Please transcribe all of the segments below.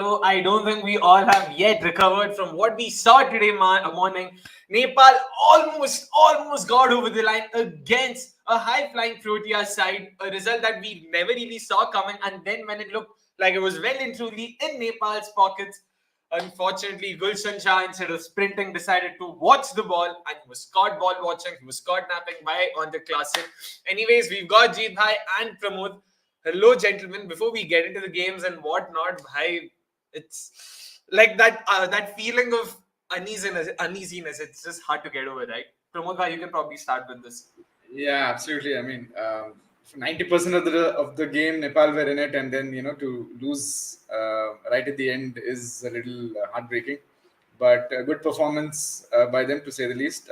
though I don't think we all have yet recovered from what we saw today morning. Nepal almost got over the line against a high-flying Protea side, a result that we never really saw coming. And then when it looked like it was well and truly in Nepal's pockets, unfortunately, Gulshan Shah, instead of sprinting, decided to watch the ball, and he was caught ball watching. He was caught napping by on the classic. Anyways, we've got Jeet Bhai and Pramod. Hello, gentlemen. Before we get into the games and whatnot, Bhai, it's like that feeling of uneasiness. It's just hard to get over, right? Pramod Bhai, you can probably start with this. Yeah, absolutely. I mean, 90% of the game, Nepal were in it, and then to lose right at the end is a little heartbreaking. But a good performance by them, to say the least.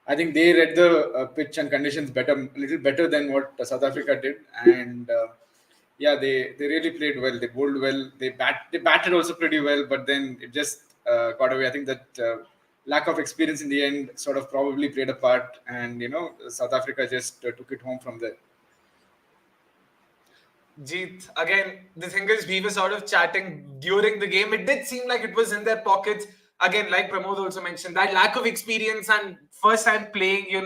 I think they read the pitch and conditions a little better than what South Africa did, and yeah, they really played well. They bowled well. They batted also pretty well, but then it just got away. I think that lack of experience in the end sort of probably played a part, and South Africa just took it home from there. Jeet, again, the thing is, we were sort of chatting during the game. It did seem like it was in their pockets. Again, like Pramod also mentioned, that lack of experience and first time playing, in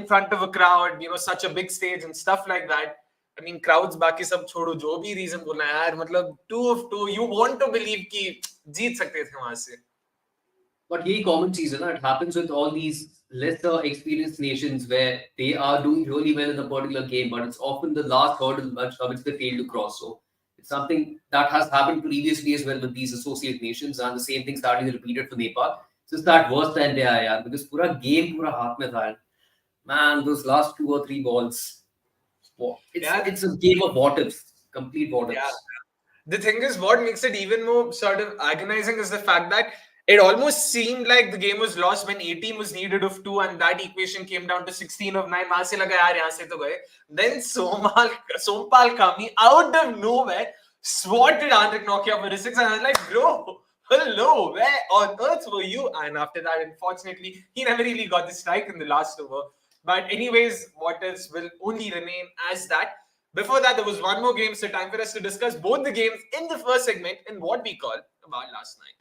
front of a crowd, such a big stage and stuff like that. I mean, crowds, बाकी सब छोड़ो, जो भी reason बोलना है यार, मतलब 2 of 2, you want to believe कि जीत सकते थे वहां से. But यही common season, it happens with all these lesser experienced nations where they are doing really well in a particular game, but it's often the last hurdle which they fail to cross. So it's something that has happened previously as well with these associate nations, and the same thing starting to repeat it for Nepal. Just that worse than they are, yaar, because pura game pura haath mein tha. Man, those last 2 or 3 balls, it's a game of what ifs, complete what ifs. Yeah. The thing is, what makes it even more sort of agonizing is the fact that it almost seemed like the game was lost when 18 was needed of 2, and that equation came down to 16 of 9. वहां से लगा यार यहाँ से तो गए. Then Sompal Kami out of nowhere swatted Andrik Nokia for a 6, and I was like, bro, hello, where on earth were you? And after that, unfortunately, he never really got the strike in the last over. But anyways, what else will only remain as that. Before that, there was one more game, so time for us to discuss both the games in the first segment in what we call About Last Night.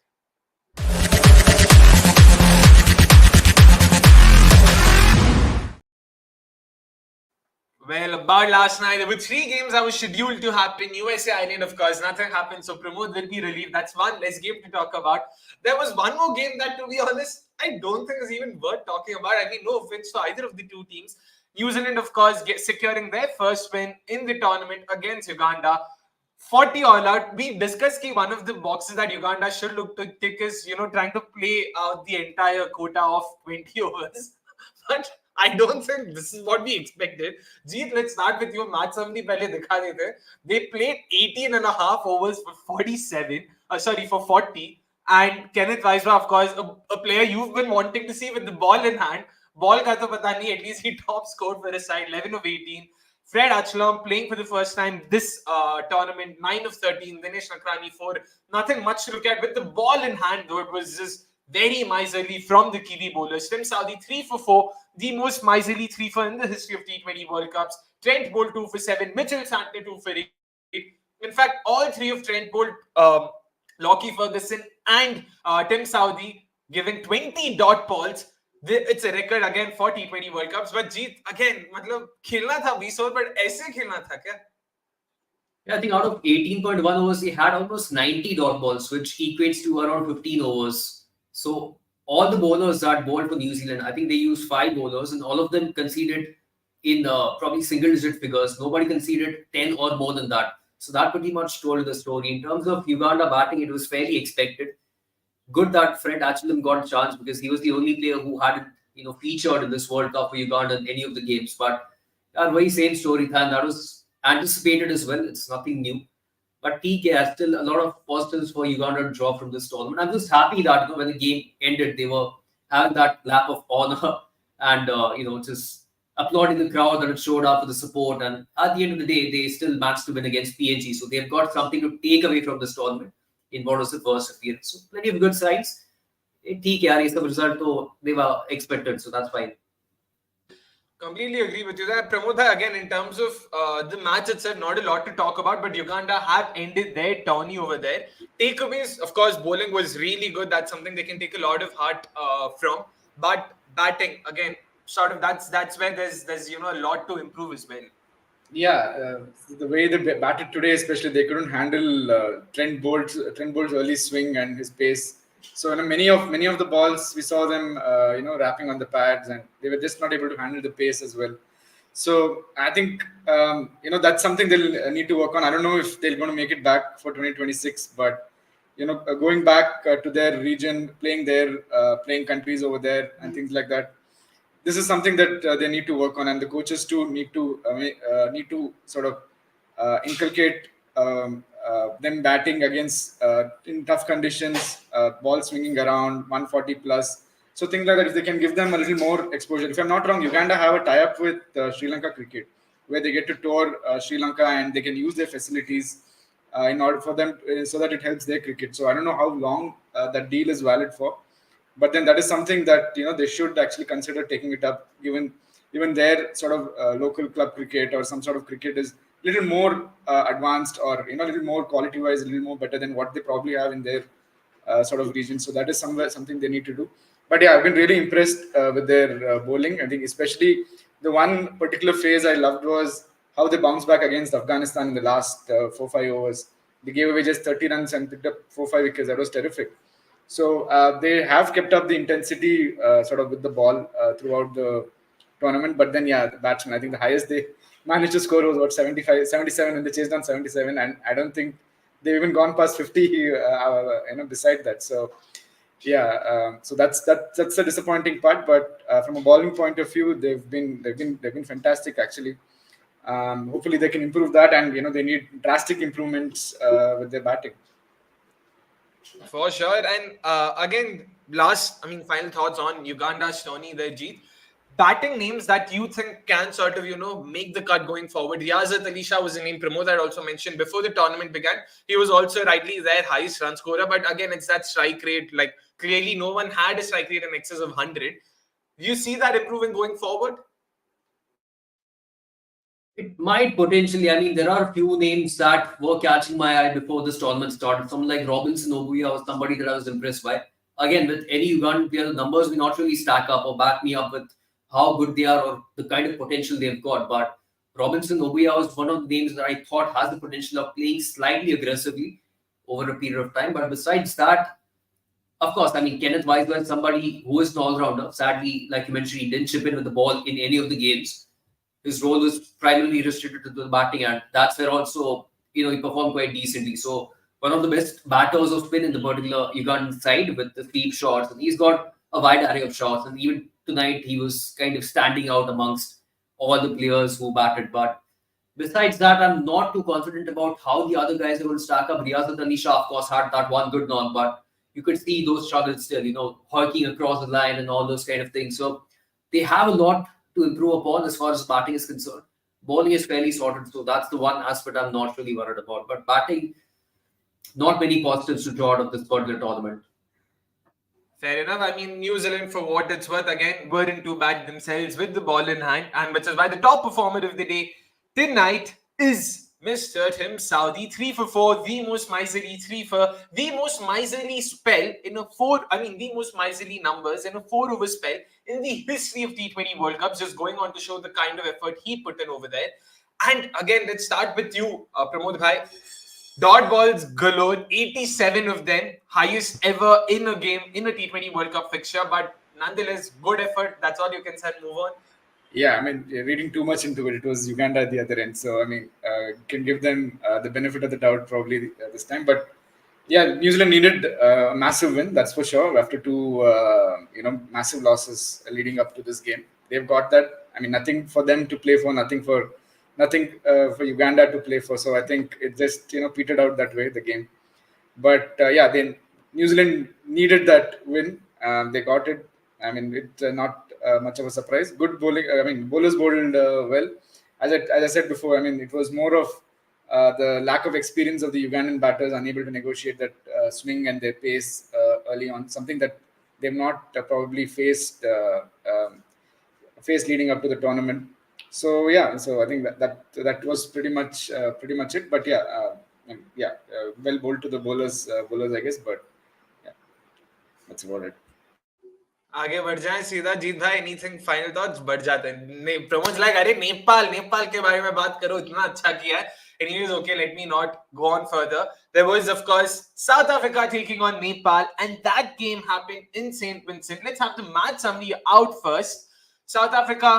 Well, about last night, there were 3 games that were scheduled to happen. USA Island, of course, nothing happened. So Pramod will be relieved. That's one less game to talk about. There was one more game that, to be honest, I don't think is even worth talking about. I mean, no offense to either of the 2 teams. New Zealand, of course, securing their first win in the tournament against Uganda. 40 all out. We discussed that one of the boxes that Uganda should look to tick is, trying to play out the entire quota of 20 overs. But I don't think this is what we expected. Jeet, let's start with you. Match somebody pehle dikha dete. They played 18 and a half overs for for 40. And Kenneth Weiswa, of course, a player you've been wanting to see with the ball in hand. Ball ka to pata nahi, at least he top scored for his side, 11 of 18. Fred Achalam playing for the first time this tournament, 9 of 13. Dinesh Nakrani 4. Nothing much to look at with the ball in hand, though it was just very miserly from the Kiwi bowlers. Tim Saudi 3 for 4, the most miserly 3 for in the history of T20 World Cups. Trent bowled 2 for 7, Mitchell Santner 2 for 8. In fact, all 3 of Trent bowled, Lockie Ferguson and Tim Saudi giving 20 dot balls. It's a record again for T20 World Cups. But Jeet, again, मतलब खेलना था 20 over, but ऐसे खेलना था क्या? Yeah, I think out of 18.1 overs, he had almost 90 dot balls, which equates to around 15 overs. So all the bowlers that bowled for New Zealand, I think they used 5 bowlers, and all of them conceded in probably single-digit figures. Nobody conceded 10 or more than that. So that pretty much told the story. In terms of Uganda batting, it was fairly expected. Good that Fred Achalam got a chance because he was the only player who hadn't, featured in this World Cup for Uganda in any of the games. But very same story, and that was anticipated as well. It's nothing new. But TK has still a lot of positives for Uganda to draw from this tournament. I'm just happy that when the game ended, they were having that lap of honor and just applauding the crowd that had showed up for the support. And at the end of the day, they still managed to win against PNG. So they've got something to take away from this tournament in what was the first appearance. So plenty of good signs. TK, result they were expected, so that's fine. Completely agree with you there. Pramod, again, in terms of the match itself, not a lot to talk about, but Uganda have ended their tourney over there. Takeaways, of course, bowling was really good. That's something they can take a lot of heart from. But batting, again, sort of that's where there's a lot to improve as well. Yeah, the way they batted today, especially they couldn't handle Trent Bolt's early swing and his pace. So many of the balls we saw them rapping on the pads, and they were just not able to handle the pace as well. So I think that's something they'll need to work on. I don't know if they're going to make it back for 2026, but going back to their region, playing countries over there and things like that, this is something that they need to work on, and the coaches too need to sort of inculcate them batting against in tough conditions, ball swinging around 140 plus. So things like that, if they can give them a little more exposure. If I'm not wrong, Uganda have a tie-up with Sri Lanka Cricket, where they get to tour Sri Lanka and they can use their facilities in order for them, so that it helps their cricket. So I don't know how long that deal is valid for, but then that is something that they should actually consider taking it up, given even their sort of local club cricket or some sort of cricket is a little more advanced, or a little more quality wise, a little more better than what they probably have in their sort of region. So that is something they need to do. But yeah, I've been really impressed with their bowling. I think especially the one particular phase I loved was how they bounced back against Afghanistan in the last 4-5 overs. They gave away just 30 runs and picked up 4-5 wickets. That was terrific. So they have kept up the intensity sort of with the ball throughout the tournament. But then, yeah, the batsmen, I think the highest they managed to score was what, 75, 77, and they chased down 77. And I don't think they've even gone past 50, beside that. So, yeah, so that's a disappointing part. But from a bowling point of view, they've been fantastic actually. Hopefully they can improve that, and they need drastic improvements with their batting. For sure. And again, final thoughts on Uganda's Tourney there, Jeet. Batting names that you think can sort of, make the cut going forward. Riyazat Ali Shah was a name Pramod had also mentioned before the tournament began. He was also rightly their highest run scorer. But again, it's that strike rate. Like, clearly no one had a strike rate in excess of 100. Do you see that improving going forward? It might potentially. I mean, there are a few names that were catching my eye before this tournament started. Someone like Robinson Obuya was somebody that I was impressed by. Again, with any Ugandan player, the numbers may not really stack up or back me up with how good they are or the kind of potential they've got. But Robinson Obuya was one of the names that I thought has the potential of playing slightly aggressively over a period of time. But besides that, of course, I mean, Kenneth Weisler is somebody who is an all-rounder. Sadly, like you mentioned, he didn't chip in with the ball in any of the games. His role was primarily restricted to the batting, and that's where also he performed quite decently. So one of the best batters of spin in the particular Ugandan side with the deep shots, and he's got a wide array of shots. And even tonight, he was kind of standing out amongst all the players who batted. But besides that, I'm not too confident about how the other guys are going to stack up. Riyazat Ali Shah, of course, had that one good knock, but you could see those struggles still, hulking across the line and all those kind of things. So they have a lot to improve upon as far as batting is concerned. Bowling is fairly sorted, so that's the one aspect I'm not really worried about. But batting, not many positives to draw out of this particular tournament. Fair enough. I mean, New Zealand, for what it's worth, again, weren't too bad themselves with the ball in hand, and which is why the top performer of the day tonight is Mr. Tim Saudi. 3 for 4, the most miserly 3 for the most miserly spell in a 4. I mean, the most miserly numbers in a 4-over spell in the history of T20 World Cups, just going on to show the kind of effort he put in over there. And again, let's start with you, Pramod Bhai. Dot balls galore, 87 of them, highest ever in a game in a T20 World Cup fixture. But nonetheless, good effort. That's all you can say. Move on. Yeah, I mean, reading too much into it, it was Uganda at the other end. So, I mean, can give them the benefit of the doubt probably this time. But yeah, New Zealand needed a massive win, that's for sure. After two, massive losses leading up to this game, they've got that. I mean, nothing for them to play for, nothing for Uganda to play for. So I think it just petered out that way, the game. But yeah, then New Zealand needed that win. They got it. I mean, it's not much of a surprise. Good bowling. I mean, bowlers bowled well. As I said before, I mean, it was more of the lack of experience of the Ugandan batters, unable to negotiate that swing and their pace early on. Something that they've not probably faced faced leading up to the tournament. So yeah, so I think that was pretty much it. But well bowled to the bowlers I guess. But yeah, that's about it. आगे बढ़ जाएं सीधा जीत भाई anything final thoughts बढ़ जाते हैं Pramod like अरे नेपाल के बारे में बात करो इतना अच्छा किया है anyways okay let me not go on further there was of course South Africa taking on Nepal and that game happened in St. Vincent. Let's have the match summary out first. South Africa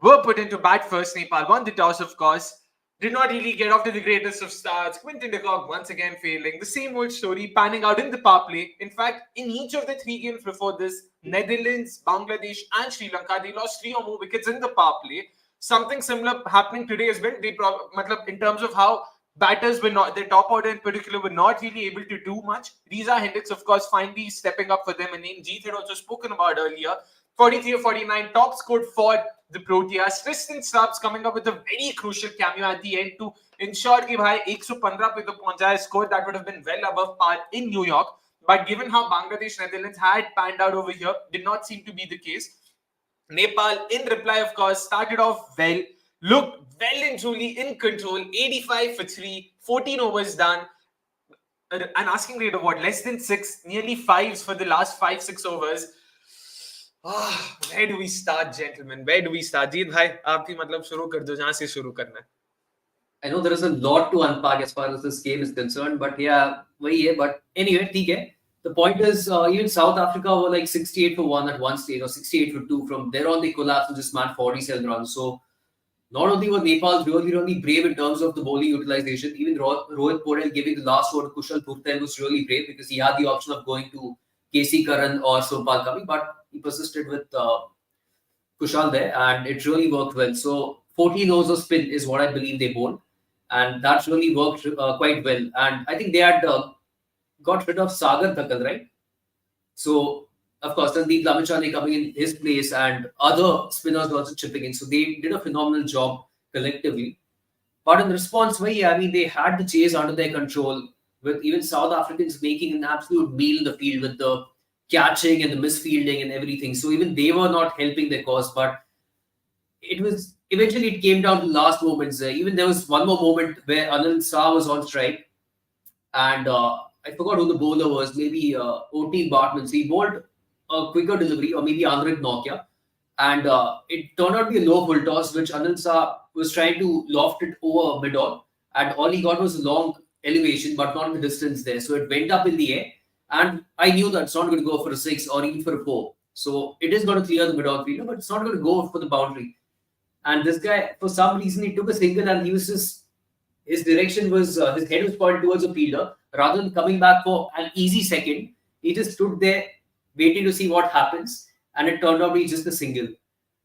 were put into bat first. Nepal won the toss, of course. Did not really get off to the greatest of starts. Quinton de Kock once again failing. The same old story panning out in the power play. In fact, in each of the 3 games before this, Netherlands, Bangladesh, and Sri Lanka, they lost 3 or more wickets in the power play. Something similar happening today as well. In terms of how batters were not, their top order in particular, were not really able to do much. Reza Hendricks, of course, finally stepping up for them. And name Jeet had also spoken about earlier. 43 or 49, top scored for the Proteas. Tristan Stubbs coming up with a very crucial cameo at the end to ensure that 115 पे तो पहुंचा है score that would have been well above par in New York. But given how Bangladesh Netherlands had panned out over here, did not seem to be the case. Nepal, in reply, of course, started off well, looked well and truly in control. 85 for 3, 14 overs done. An asking rate of what? Less than 6, nearly 5s for the last 5-6 overs. Where do we start, gentlemen? Where do we start? Jeet bhai, आप ही मतलब शुरू कर दो जहाँ से शुरू करना है. I know there is a lot to unpack as far as this game is concerned, but yeah, but anyway, okay. The point is, even South Africa were like 68 for 1 at one stage, or 68 for 2. From there on, they collapsed and just manned 47 runs. So, not only were Nepal really brave in terms of the bowling utilization, even Rohit Porel giving the last over to Kushal Purtel was really brave because he had the option of going to KC Karan or Surpal Kami, but he persisted with Kushal there, and it really worked well. So 14 overs of spin is what I believe they bowled, and that really worked quite well. And I think they had got rid of Sagar Thakal, right? So of course, Sandeep Lamichhane coming in his place, and other spinners were also chipping in. So they did a phenomenal job collectively. But in response, they had the chase under their control, with even South Africans making an absolute meal in the field with the catching and the misfielding and everything. So even they were not helping their cause. But eventually it came down to last moments. Even there was one more moment where Anil Shah was on strike, and I forgot who the bowler was. Maybe O.T. Bartman. So he bowled a quicker delivery, or maybe Andrik Nokia, and it turned out to be a low full toss, which Anil Shah was trying to loft it over mid-on, and all he got was a long elevation, but not the distance there. So it went up in the air, and I knew that it's not going to go for a 6 or even for a 4. So it is going to clear the mid-on fielder, but it's not going to go for the boundary. And this guy, for some reason, he took a single, and he was just, his direction was, his head was pointed towards the fielder. Rather than coming back for an easy second, he just stood there waiting to see what happens, and it turned out to be just a single.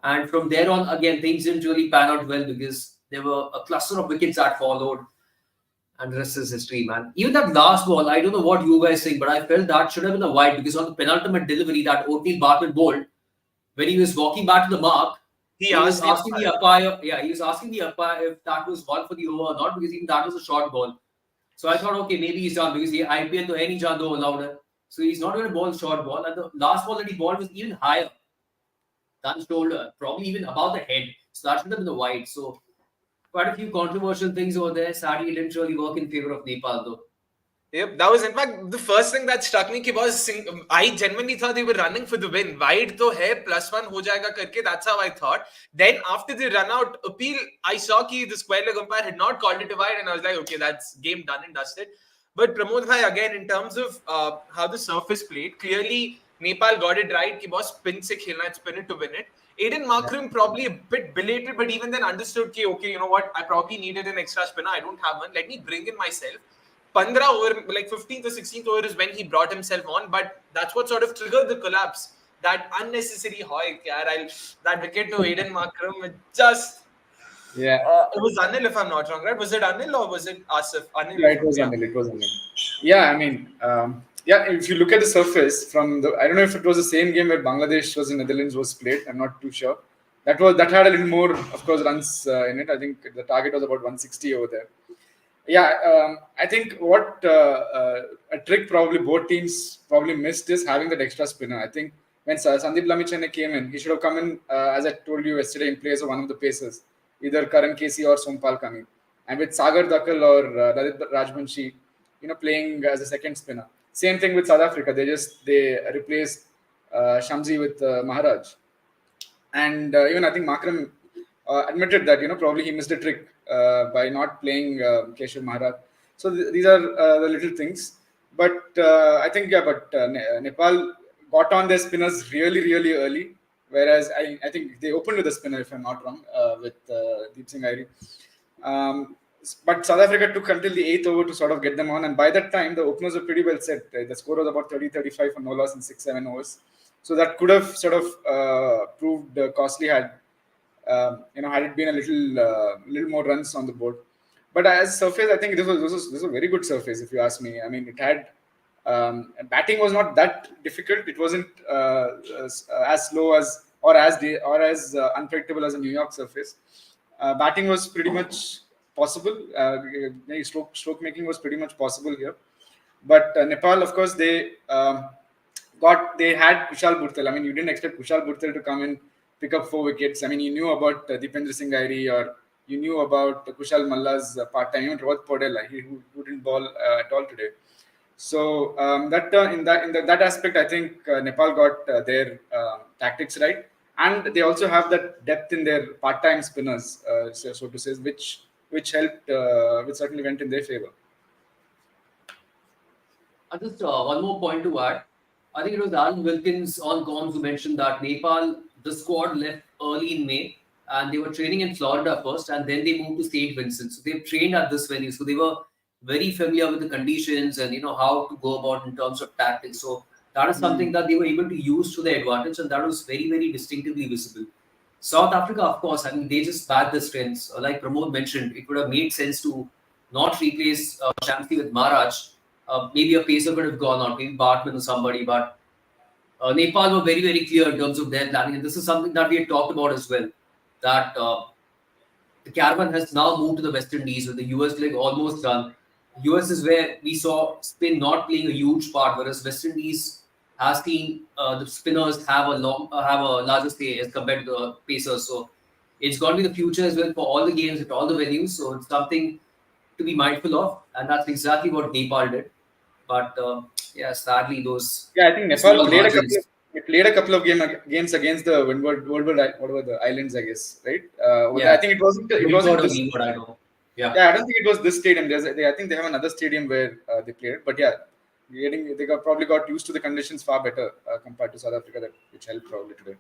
And from there on, again, things didn't really pan out well because there were a cluster of wickets that followed, and the rest is history, man. Even that last ball, I don't know what you guys think, but I felt that should have been a wide, because on the penultimate delivery that O'Neill Bartman bowled, when he was walking back to the mark, he was asking the umpire if that was one for the over or not, because even that was a short ball. So I thought, okay, maybe he's done, because IPL to any jando allowed it. So he's not going to bowl short ball. And the last ball that he bowled was even higher than shoulder, probably even above the head. So that should have been the wide. So quite a few controversial things over there. Sadly, it didn't really work in favor of Nepal, though. Yep, that was in fact the first thing that struck me was I genuinely thought they were running for the win. Wide to hai, +1 ho jayega karke, that's how I thought. Then after the run out appeal, I saw that the square leg umpire had not called it a wide, and I was like, okay, that's game done and dusted. But Pramod bhai, again, in terms of how the surface played, clearly Nepal got it right. Ki boss spin se khelna hai, spin it to win it. Aiden Markram probably a bit belated, but even then understood, okay, you know what, I probably needed an extra spinner. I don't have one. Let me bring in myself. 15 over, like 15th or 16th over is when he brought himself on, but that's what sort of triggered the collapse. That unnecessary hoik, that wicket to Aiden Markram, it just... Yeah. It was Anil, if I'm not wrong, right? Was it Anil or was it Asif? Anil. Yeah, it was Anil. Yeah, I mean, if you look at the surface from the, I don't know if it was the same game where Bangladesh versus Netherlands was played. I'm not too sure. That had a little more, of course, runs in it. I think the target was about 160 over there. Yeah, I think what a trick probably both teams probably missed is having that extra spinner. I think when Sandeep Lamichhane came in, he should have come in, as I told you yesterday, in place of one of the pacers, either Karan Casey or Sompal Kami. And with Sagar Dakal or Lalit Rajbanshi, playing as a second spinner. Same thing with South Africa. They replaced Shamsi with Maharaj. And even I think Makram admitted that probably he missed a trick by not playing Keshav Maharaj. So these are the little things. But I think Nepal got on their spinners really really early, whereas I think they opened with a spinner, if I'm not wrong, with Deep Singh Airi. But South Africa took until the 8th over to sort of get them on, and by that time the openers were pretty well set. The score was about 30-35 for no loss in 6-7 overs. So that could have sort of proved costly had had it been a little more runs on the board. But as surface, I think this was a very good surface, if you ask me. I mean, it had batting was not that difficult. It wasn't as slow as or as unpredictable as a New York surface. Batting was pretty much possible. Stroke making was pretty much possible here. But Nepal, of course, they had Kushal Burtel. I mean, you didn't expect Kushal Burtel to come in, pick up 4 wickets. I mean, you knew about Deependra Singh Airi, or you knew about Kushal Malla's part-time, even Rohit Podella, who didn't bowl at all today. So in that aspect, I think Nepal got their tactics right, and they also have that depth in their part-time spinners, so to say, which helped, which certainly went in their favor. Just one more point to add. I think it was Alan Wilkins on comms who mentioned that Nepal, the squad left early in May, and they were training in Florida first, and then they moved to St. Vincent. So they've trained at this venue, so they were very familiar with the conditions and how to go about in terms of tactics. So that is something that they were able to use to their advantage, and that was very, very distinctively visible. South Africa, of course, I mean, they just bagged the strengths. Like Pramod mentioned, it would have made sense to not replace Shamsi with Maharaj. Maybe a pacer could have gone out, maybe Bartman or somebody, but Nepal were very, very clear in terms of their planning. And this is something that we had talked about as well, that the caravan has now moved to the West Indies with the US leg almost done. US is where we saw spin not playing a huge part, whereas West Indies has seen the spinners have a larger stay as compared to the pacers. So it's going to be the future as well for all the games at all the venues. So it's something to be mindful of, and that's exactly what Nepal did. But sadly, those. Yeah, I think Nepal played a couple of games against the Windward, whatever the islands, I guess, right? I think it wasn't. It wasn't this. I know. Yeah, I don't think it was this stadium. I think they have another stadium where they played. But yeah, they probably got used to the conditions far better compared to South Africa, which helped probably today.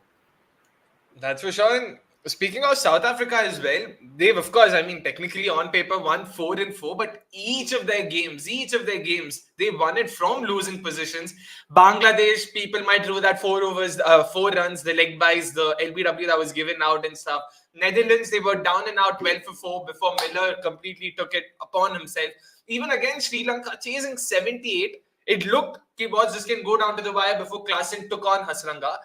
That's for sure. And speaking of South Africa as well, they've, of course, I mean, technically on paper won 4-4, but each of their games, they won it from losing positions. Bangladesh, people might throw that 4 overs, 4 runs, the leg buys, the LBW that was given out and stuff. Netherlands, they were down and out 12-4 before Miller completely took it upon himself. Even against Sri Lanka, chasing 78, it looked keyboards just can go down to the wire before Klaasen took on Hasranga.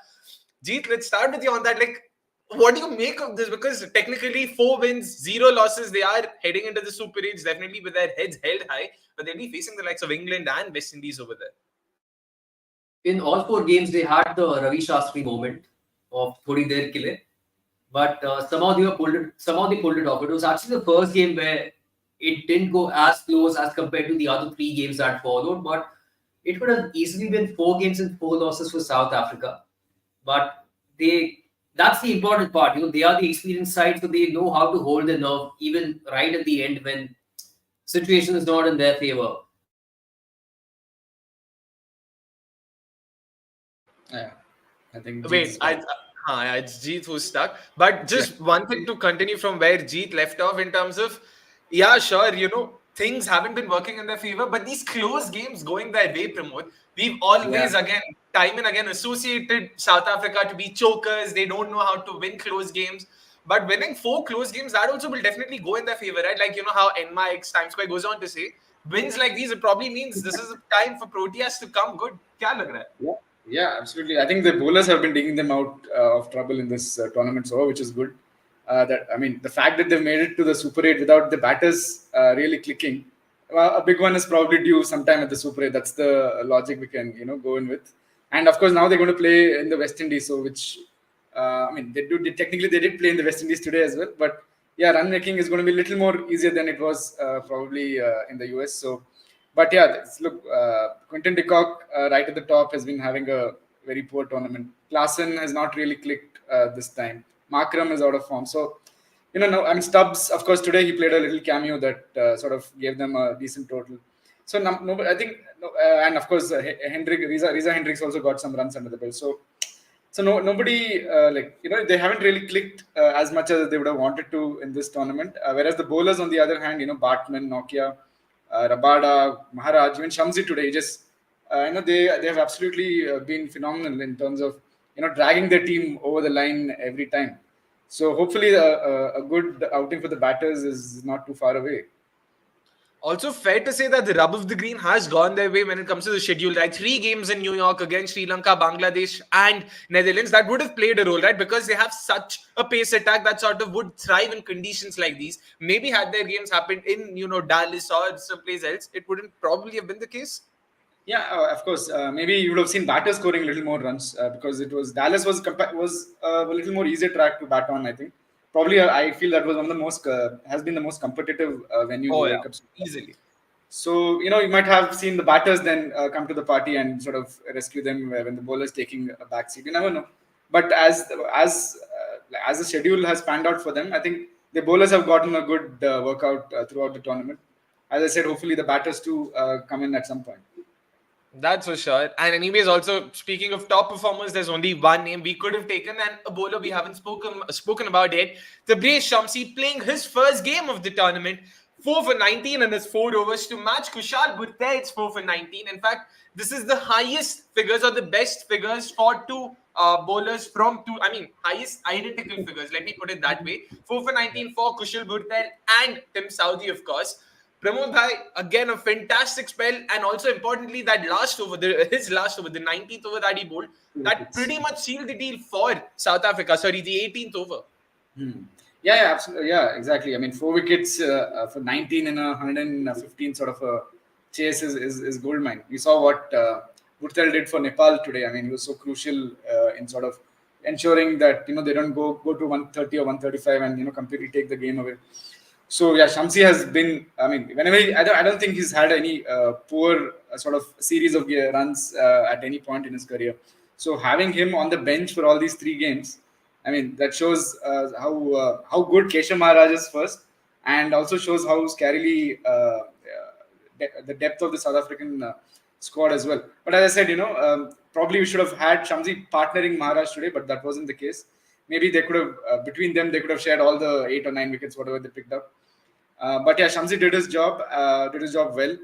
Jeet, let's start with you on that. Like, what do you make of this? Because technically 4 wins, 0 losses. They are heading into the Super 8s, definitely with their heads held high, but they'll be facing the likes of England and West Indies over there. In all 4 games, they had the Ravi Shastri moment of Thodi Der Kile, but somehow they pulled it off. It was actually the first game where it didn't go as close as compared to the other 3 games that followed, but it could have easily been 4 games and 4 losses for South Africa. But that's the important part. They are the experienced side, so they know how to hold the nerve even right at the end when situation is not in their favor. Yeah, I think. Wait, it's Jeet who's stuck. But just one thing to continue from where Jeet left off in terms of, yeah, sure, things haven't been working in their favor, but these close games going their way, Pramod, we've always, time and again, associated South Africa to be chokers. They don't know how to win close games. But winning 4 close games, that also will definitely go in their favor, right? Like, how NMAX Times Square goes on to say, wins like these, it probably means this is a time for Proteas to come good. Kya lag raha hai? Yeah, absolutely. I think the bowlers have been digging them out of trouble in this tournament, which is good. The fact that they've made it to the Super 8 without the batters really clicking, a big one is probably due sometime at the Super 8. That's the logic we can, go in with. And of course, now they're going to play in the West Indies. So, which I mean, technically they did play in the West Indies today as well. But yeah, run making is going to be a little more easier than it was probably in the US. So, but yeah, look, Quinton de Kock right at the top has been having a very poor tournament. Klaasen has not really clicked this time. Markram is out of form. So, no, I mean, Stubbs, of course, today he played a little cameo that sort of gave them a decent total. So, no, I think, and of course, Riza Hendricks also got some runs under the belt. So nobody they haven't really clicked as much as they would have wanted to in this tournament. Whereas the bowlers, on the other hand, Bartman, Nokia, Rabada, Maharaj, even Shamsi today, just they have absolutely been phenomenal in terms of dragging their team over the line every time. So hopefully a good outing for the batters is not too far away. Also, fair to say that the rub of the green has gone their way when it comes to the schedule, right? 3 games in New York against Sri Lanka, Bangladesh, and Netherlands. That would have played a role, right? Because they have such a pace attack that sort of would thrive in conditions like these. Maybe had their games happened in, Dallas or someplace else, it wouldn't probably have been the case. Yeah, of course. Maybe you would have seen batters scoring a little more runs because Dallas was a little more easier track to bat on. I think probably I feel that was one of the most has been the most competitive venue in the World Cup. Easily. So you might have seen the batters then come to the party and sort of rescue them when the bowler is taking a backseat. You never know. But as the schedule has panned out for them, I think the bowlers have gotten a good workout throughout the tournament. As I said, hopefully the batters too come in at some point. That's for sure. And anyways, also speaking of top performers, there's only one name we could have taken and a bowler we haven't spoken about yet. Tabraiz Shamsi playing his first game of the tournament, 4 for 19 in his 4 overs to match Kushal Bhurtel's 4 for 19. In fact, this is the highest figures or the best figures for two bowlers from two, highest identical figures. Let me put it that way. 4 for 19 for Kushal Bhurtel and Tim Southee, of course. Pramod bhai, again a fantastic spell, and also importantly that his last over, the 19th over that he bowled, that pretty much sealed the deal for South Africa. Sorry, the 18th over. Yeah, absolutely. Yeah, exactly. I mean, 4 wickets for 19 in a 115 sort of a chase is gold mine. We saw what Bhurtel did for Nepal today. I mean, he was so crucial in sort of ensuring that they don't go to 130 or 135 and completely take the game away. So yeah, Shamsi has been. I mean, whenever I don't think he's had any poor sort of series of runs at any point in his career. So having him on the bench for all these 3 games, I mean, that shows how good Keshav Maharaj is first, and also shows how scarily the depth of the South African squad as well. But as I said, probably we should have had Shamsi partnering Maharaj today, but that wasn't the case. Maybe they could have between them they could have shared all the 8 or 9 wickets, whatever they picked up. But yeah, Shamsi did his job well,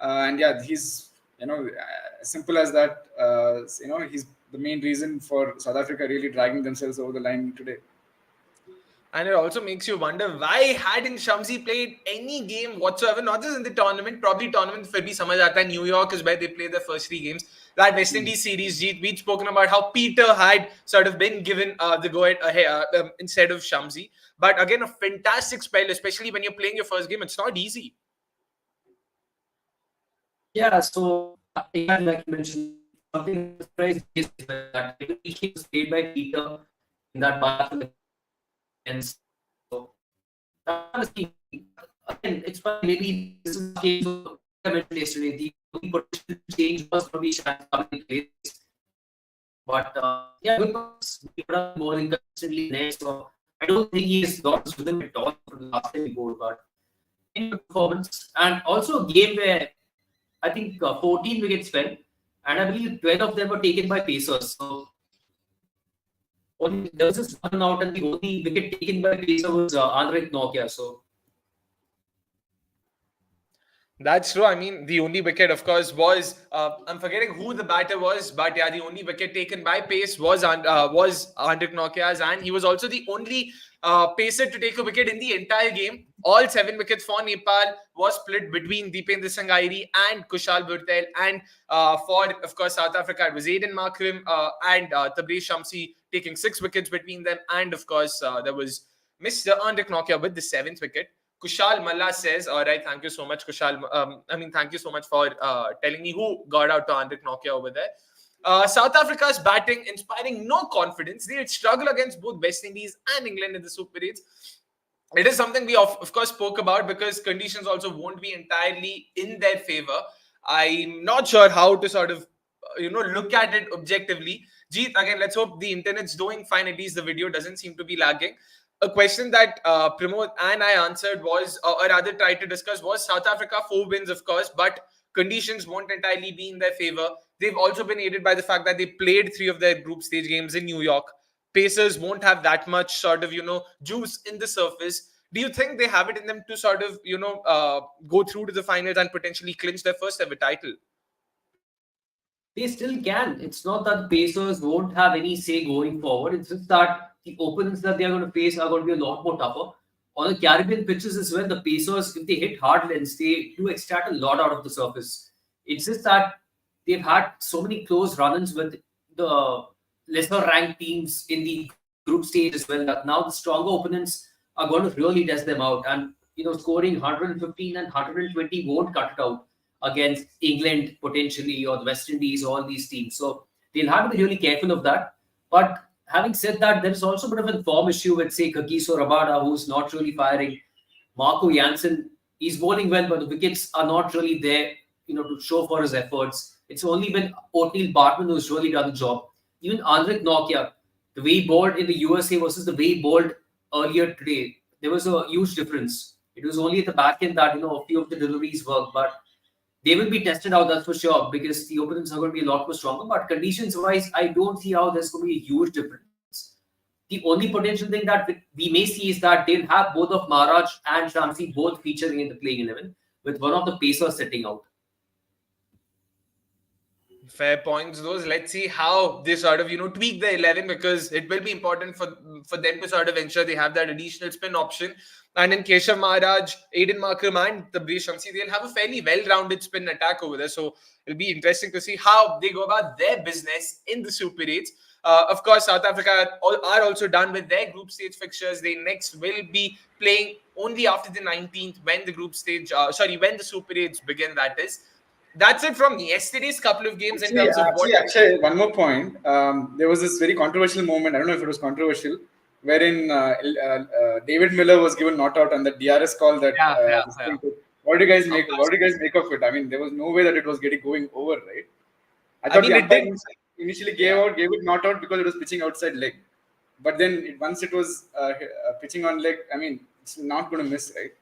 and yeah, he's simple as that. He's the main reason for South Africa really dragging themselves over the line today. And it also makes you wonder why hadn't Shamsi played any game whatsoever, not just in the tournament, probably tournament for bhi samajh aata hai. New York is where they play their first 3 games. That West Indies series, Jeet, we'd spoken about how Peter had sort of been given the go-ahead instead of Shamsi. But again, a fantastic spell, especially when you're playing your first game. It's not easy. Yeah, so again, like you mentioned, something surprised is that each game was played by Peter in that part of the and so honestly, again, it's fine. Maybe this is the game I mentioned yesterday. The only potential change was probably Shaq coming in place. But yeah, because we put up more inconsistently next, so I don't think he has got this rhythm at all from the last time he bowled. But in performance, and also a game where I think 14 wickets fell, and I believe 12 of them were taken by pacers. So there was just one out, and the only wicket taken by pacer was Andrik Nokia. So that's true. I mean, the only wicket, of course, was I'm forgetting who the batter was, but yeah, the only wicket taken by pace was Andrik Nokia's, and he was also the only pacer to take a wicket in the entire game. All 7 wickets for Nepal was split between Deependra Sangairi and Kushal Bhurtel, and for, of course, South Africa, it was Aiden Markram and Tabraiz Shamsi taking 6 wickets between them, and of course, there was Mr. Andrik Nokia with the 7th wicket. Kushal Malla says, all right, thank you so much, Kushal. Thank you so much for telling me who got out to Andrik Nokia over there. South Africa's batting inspiring no confidence. They'll struggle against both West Indies and England in the Super 8s. It is something we of course spoke about because conditions also won't be entirely in their favor. I'm not sure how to sort of look at it objectively. Jeet, again, let's hope the internet's doing fine. At least the video doesn't seem to be lagging. A question that Pramod and I answered was, or rather tried to discuss, was South Africa 4 wins, of course, but conditions won't entirely be in their favor. They've also been aided by the fact that they played 3 of their group stage games in New York. Pacers won't have that much sort of, juice in the surface. Do you think they have it in them to sort of, go through to the finals and potentially clinch their first ever title? They still can. It's not that the Pacers won't have any say going forward. It's just that the opponents that they are going to face are going to be a lot more tougher. On the Caribbean pitches as well, the Pacers, if they hit hard lengths, they do extract a lot out of the surface. It's just that they've had so many close run-ins with the lesser ranked teams in the group stage as well that now the stronger opponents are going to really test them out. And scoring 115 and 120 won't cut it out against England potentially or the West Indies, all these teams. So they'll have to be really careful of that. But having said that, there's also a bit of a form issue with, say, Kagiso Rabada, who's not really firing. Marco Jansen, he's bowling well, but the wickets are not really there, to show for his efforts. It's only been O'Neill Bartman who's really done the job. Even Andrik Nokia, the way he bowled in the USA versus the way he bowled earlier today, there was a huge difference. It was only at the back end that, a few of the deliveries worked, but they will be tested out, that's for sure, because the opponents are going to be a lot more stronger. But conditions-wise, I don't see how there's going to be a huge difference. The only potential thing that we may see is that they'll have both of Maharaj and Shamsi both featuring in the playing 11, with one of the Pacers setting out. Fair points, those. Let's see how they sort of, tweak the 11, because it will be important for them to sort of ensure they have that additional spin option. And in Keshav Maharaj, Aiden Markram and Tabriz Shamsi, they'll have a fairly well-rounded spin attack over there. So it'll be interesting to see how they go about their business in the Super 8s. Of course, South Africa are also done with their group stage fixtures. They next will be playing only after the 19th when the when the Super 8s begin, that is. That's it from yesterday's couple of games in terms of what... Actually, one more point. There was this very controversial moment. I don't know if it was controversial, wherein David Miller was given not out on the DRS call. What do you guys make? What do you guys make of it? I mean, there was no way that it was going over, right? I thought the umpire initially gave it not out because it was pitching outside leg, but then once it was pitching on leg, I mean, it's not going to miss, right?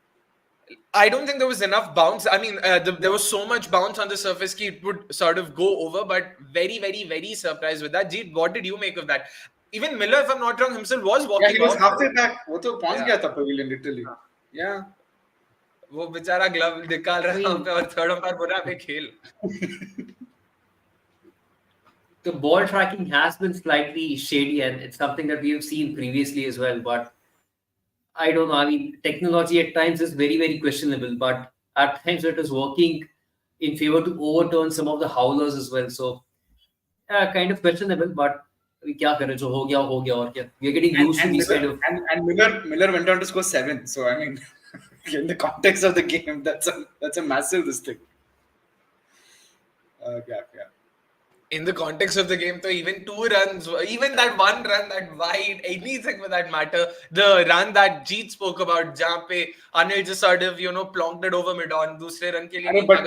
I don't think there was enough bounce. I mean, there was so much bounce on the surface that it would sort of go over, but very, very, very surprised with that. Jeet, what did you make of that? Even Miller, if I'm not wrong, himself was walking. Yeah, he was halfway back. वो तो पहुंच गया था pavilion literally. Yeah. वो बेचारा glove निकाल रहा है पे और third umpire बोल रहा है खेल. The ball tracking has been slightly shady, and it's something that we have seen previously as well. But I don't know. I mean, technology at times is very, very questionable, but at times it is working in favor to overturn some of the howlers as well. So, kind of questionable, but we kya kare, jo ho gaya aur kya. We are getting used to these kind of... And Miller went on to score 7. So, I mean, in the context of the game, that's a massive thing. Yeah. In the context of the game, so even 2 runs, even that 1 run, that wide, anything for that matter, the run that Jeet spoke about, jahan pe Anil just sort of, plonked it over mid-on, dusre run ke liye. But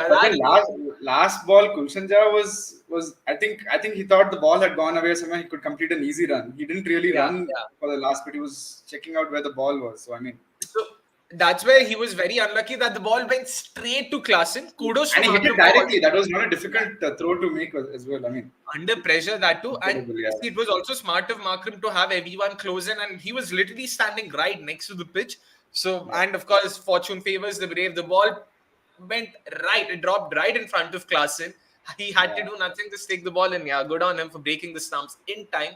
last ball, Gulshan Jha was I think he thought the ball had gone away somewhere. He could complete an easy run. He didn't really run for the last bit. He was checking out where the ball was. So, I mean... So, that's where he was very unlucky that the ball went straight to Klaasen. Kudos to him. And he hit it directly. That was not a difficult throw to make as well. I mean, under pressure, that too. And it was also smart of Markram to have everyone close in, and he was literally standing right next to the pitch. So, and of course, fortune favors the brave. The ball went right. It dropped right in front of Klaasen. He had to do nothing to stick the ball in. Yeah, good on him for breaking the stumps in time.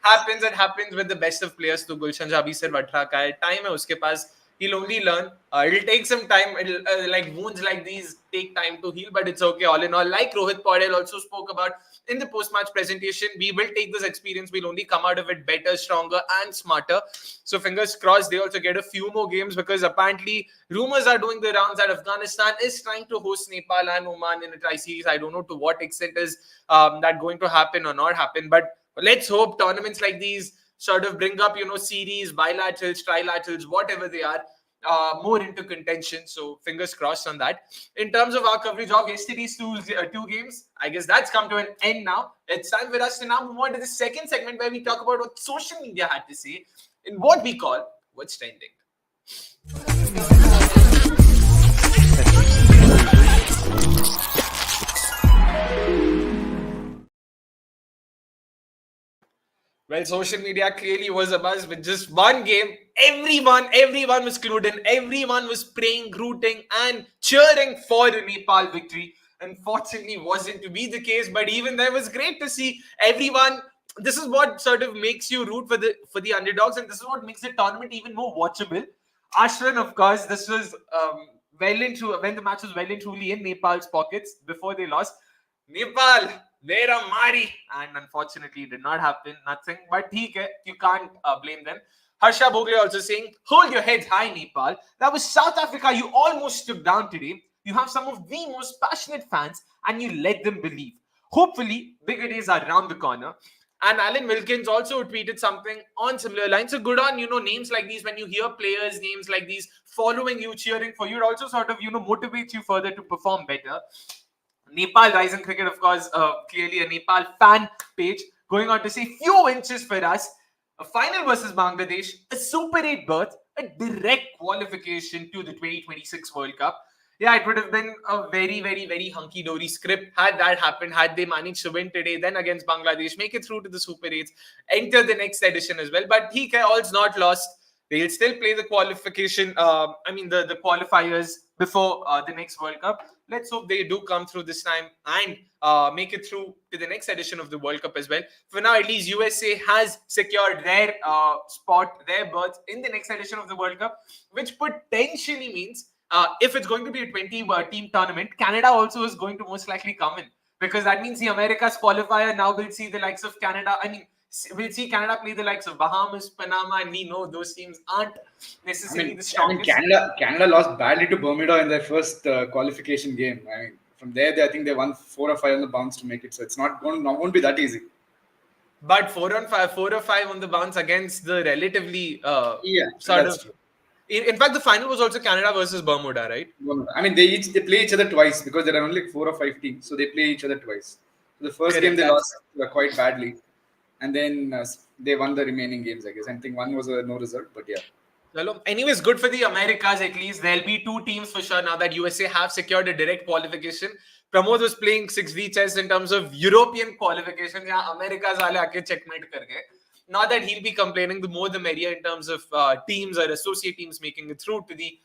It happens with the best of players. To Gulshan Jha bhi sirf 18 ka hai. Time hai uske paas. He'll only learn. It'll take some time. It'll like wounds like these take time to heal, but it's okay all in all. Like Rohit Paudel also spoke about, in the post-match presentation. We will take this experience. We'll only come out of it better, stronger, and smarter. So fingers crossed they also get a few more games, because apparently rumors are doing the rounds that Afghanistan is trying to host Nepal and Oman in a tri-series. I don't know to what extent is that going to happen or not happen, but let's hope tournaments like these sort of bring up, series, bilaterals, trilaterals, whatever they are, more into contention. So fingers crossed on that. In terms of our coverage of yesterday's two games, I guess that's come to an end now. It's time for us to now move on to the second segment, where we talk about what social media had to say in what we call What's Trending. Well, social media clearly was abuzz with just one game. Everyone was clued in. Everyone was praying, rooting, and cheering for the Nepal victory. Unfortunately, wasn't to be the case. But even there, was great to see everyone. This is what sort of makes you root for the underdogs, and this is what makes the tournament even more watchable. Ashwin, of course, this was when the match was well and truly in Nepal's pockets before they lost. Nepal, they're a Mari, and unfortunately it did not happen. Nothing, but you can't blame them. Harsha Bhogle also saying, hold your heads high, Nepal. That was South Africa you almost took down today. You have some of the most passionate fans, and you let them believe. Hopefully, bigger days are around the corner. And Alan Wilkins also tweeted something on similar lines. So good on, names like these. When you hear players' names like these following you, cheering for you, it also sort of, motivates you further to perform better. Nepal Rising Cricket, of course, clearly a Nepal fan page, going on to say few inches for us. A final versus Bangladesh, a Super 8 berth, a direct qualification to the 2026 World Cup. Yeah, it would have been a very, very, very hunky-dory script had that happened, had they managed to win today, then against Bangladesh, make it through to the Super 8s, enter the next edition as well. But all's not lost. They'll still play the qualification, the qualifiers before the next World Cup. Let's hope they do come through this time and make it through to the next edition of the World Cup as well. For now, at least USA has secured their their berth in the next edition of the World Cup, which potentially means if it's going to be a 20-team tournament, Canada also is going to most likely come in, because that means the Americas qualifier now will see the likes of Canada. We'll see Canada play the likes of Bahamas, Panama, and we know those teams aren't necessarily the strongest. Canada lost badly to Bermuda in their first qualification game. From there, I think they won 4 or 5 on the bounce to make it. So it's won't be that easy. But 4 or 5 on the bounce against the relatively true. In fact, the final was also Canada versus Bermuda, right? They play each other twice, because there are only 4 or 5 teams, so they play each other twice. So the first game they lost quite badly, and then they won the remaining games, I guess. I think one was a no result, but yeah. Well, anyways, good for the Americas at least. There'll be 2 teams for sure now that USA have secured a direct qualification. Pramod was playing 6D chess in terms of European qualification. Yeah, Americas wale aake checkmate kar gaye. Not that he'll be complaining, the more the merrier in terms of teams or associate teams making it through to the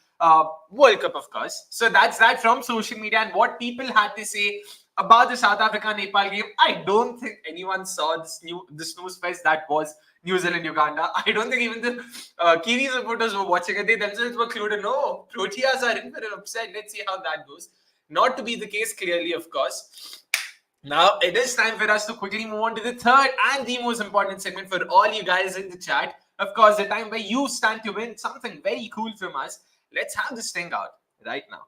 World Cup, of course. So that's that from social media and what people had to say about the South Africa-Nepal game. I don't think anyone saw the snooze fest that was New Zealand-Uganda. I don't think even the Kiwis supporters were watching it. They themselves were clued in. No, Proteas are in for an upset. Let's see how that goes. Not to be the case, clearly, of course. Now, it is time for us to quickly move on to the third and the most important segment for all you guys in the chat. Of course, the time where you stand to win something very cool from us. Let's have this thing out right now.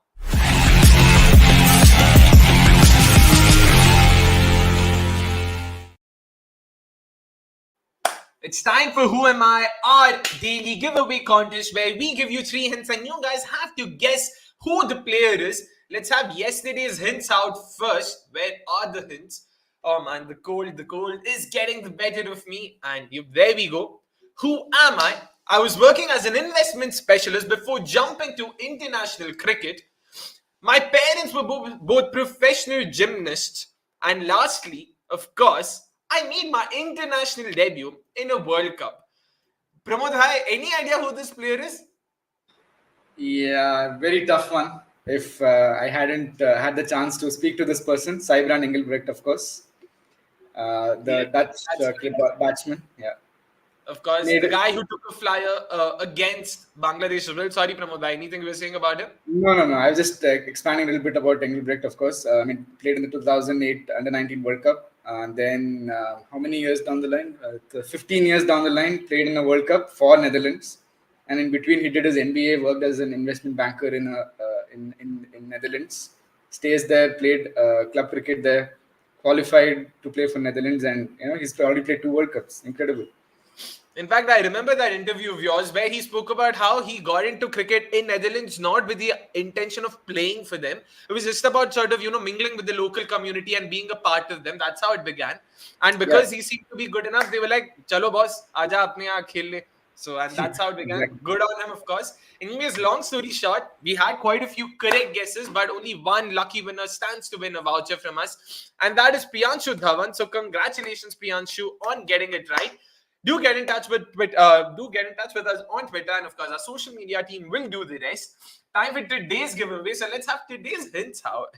It's time for Who Am I, our daily giveaway contest, where we give you 3 hints and you guys have to guess who the player is. Let's have yesterday's hints out first. Where are the hints? Oh man, the cold is getting the better of me. And there we go. Who am I? I was working as an investment specialist before jumping to international cricket. My parents were both professional gymnasts. And lastly, of course, I made my international debut in a World Cup. Pramod, hi, any idea who this player is? Yeah, very tough one. If I hadn't had the chance to speak to this person, Sybran Engelbrecht, of course, the Dutch batsman. Yeah, of course, the guy who took a flyer against Bangladesh as well. Sorry, Pramod, anything you were saying about him? No. I was just expanding a little bit about Engelbrecht, of course. Played in the 2008 Under-19 World Cup. And then how many years down the line? 15 years down the line, played in a World Cup for Netherlands. And in between, he did his MBA, worked as an investment banker in Netherlands. Stays there, played club cricket there, qualified to play for Netherlands, and he's already played 2 World Cups. Incredible. In fact, I remember that interview of yours where he spoke about how he got into cricket in Netherlands not with the intention of playing for them. It was just about sort of, mingling with the local community and being a part of them. That's how it began. And because he seemed to be good enough, they were like, "Chalo boss, aja apne yahan khel le." So, and that's how it began. Exactly. Good on him, of course. Anyways, long story short, we had quite a few correct guesses, but only one lucky winner stands to win a voucher from us. And that is Priyanshu Dhawan. So congratulations, Priyanshu, on getting it right. Do get in touch with us on Twitter, and of course our social media team will do the rest. Time for today's giveaway. So let's have today's hints out.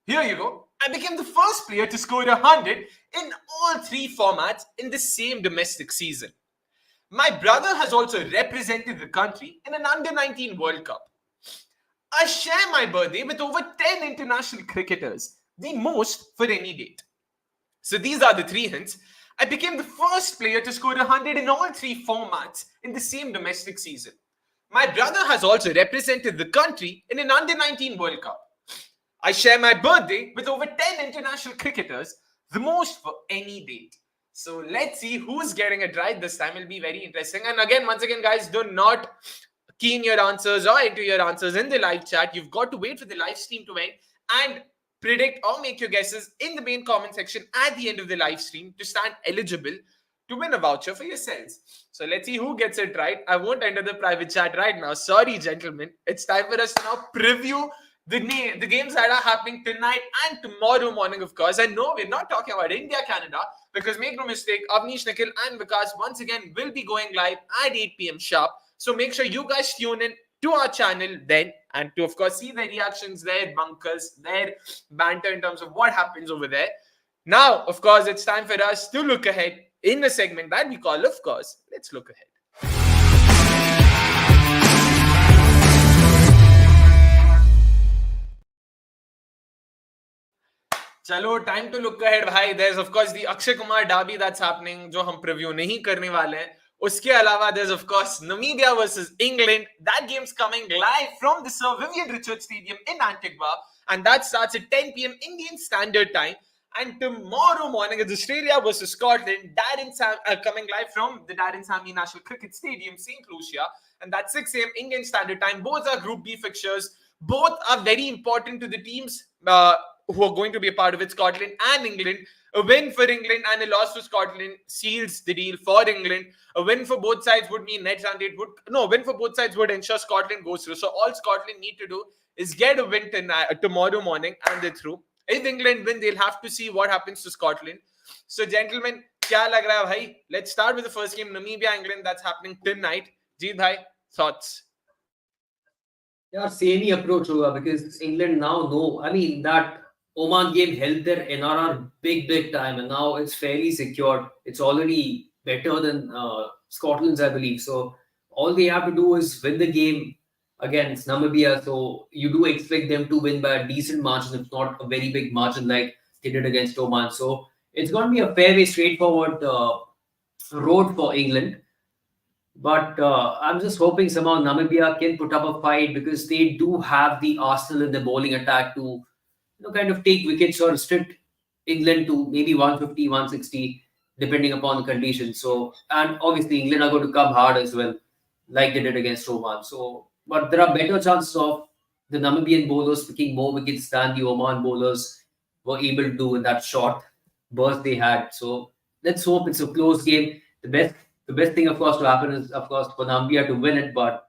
Here you go. I became the first player to score 100 in all 3 formats in the same domestic season. My brother has also represented the country in an under-19 World Cup. I share my birthday with over 10 international cricketers, the most for any date. So these are the 3 hints. I became the first player to score 100 in all 3 formats in the same domestic season. My brother has also represented the country in an under-19 World Cup. I share my birthday with over 10 international cricketers, the most for any date. So let's see who's getting it right this time. It'll be very interesting. And once again, guys, do not key in your answers or enter your answers in the live chat. You've got to wait for the live stream to end and predict or make your guesses in the main comment section at the end of the live stream to stand eligible to win a voucher for yourselves. So let's see who gets it right. I won't enter the private chat right now. Sorry, gentlemen. It's time for us to now preview the games that are happening tonight and tomorrow morning, of course. And no, we're not talking about India, Canada, because make no mistake, Avnish, Nikhil and Vikas once again will be going live at 8 p.m. sharp. So make sure you guys tune in to our channel then, and to of course see their reactions, their bunkers, their banter in terms of what happens over there. Now, of course, it's time for us to look ahead in a segment that we call, of course, Let's Look Ahead. Chalo, time to look ahead, bhai. There's of course the Akshay Kumar derby that's happening, जो हम preview नहीं करने वाले हैं. Uske alawa, there's of course Namibia versus England. That game's coming live from the Sir Vivian Richards Stadium in Antigua, and that starts at 10 p.m. Indian Standard Time. And tomorrow morning it's Australia versus Scotland. Coming live from the Darren Sammy National Cricket Stadium, St. Lucia, and that's 6 a.m. Indian Standard Time. Both are Group B fixtures. Both are very important to the teams who are going to be a part of it, Scotland and England. A win for England and a loss to Scotland seals the deal for England. A win for both sides would mean net run rate a win for both sides would ensure Scotland goes through. So all Scotland need to do is get a win tomorrow morning and they're through. If England win, they'll have to see what happens to Scotland. So gentlemen, kya lag raha hai bhai? Let's start with the first game, Namibia England, that's happening tonight. Jeet bhai, thoughts? Yeah, same approach hoga because England now know. I mean that Oman game helped their NRR big time, and now it's fairly secured. It's already better than Scotland's, I believe. So all they have to do is win the game against Namibia. So you do expect them to win by a decent margin, if not a very big margin like they did against Oman. So it's going to be a fairly straightforward road for England. But I'm just hoping somehow Namibia can put up a fight because they do have the arsenal in the bowling attack to kind of take wickets or restrict England to maybe 150, 160, depending upon the conditions. So, and obviously England are going to come hard as well, like they did against Oman. So, but there are better chances of the Namibian bowlers picking more wickets than the Oman bowlers were able to do in that short burst they had. So let's hope it's a close game. The best thing, of course, to happen is, of course, for Namibia to win it, but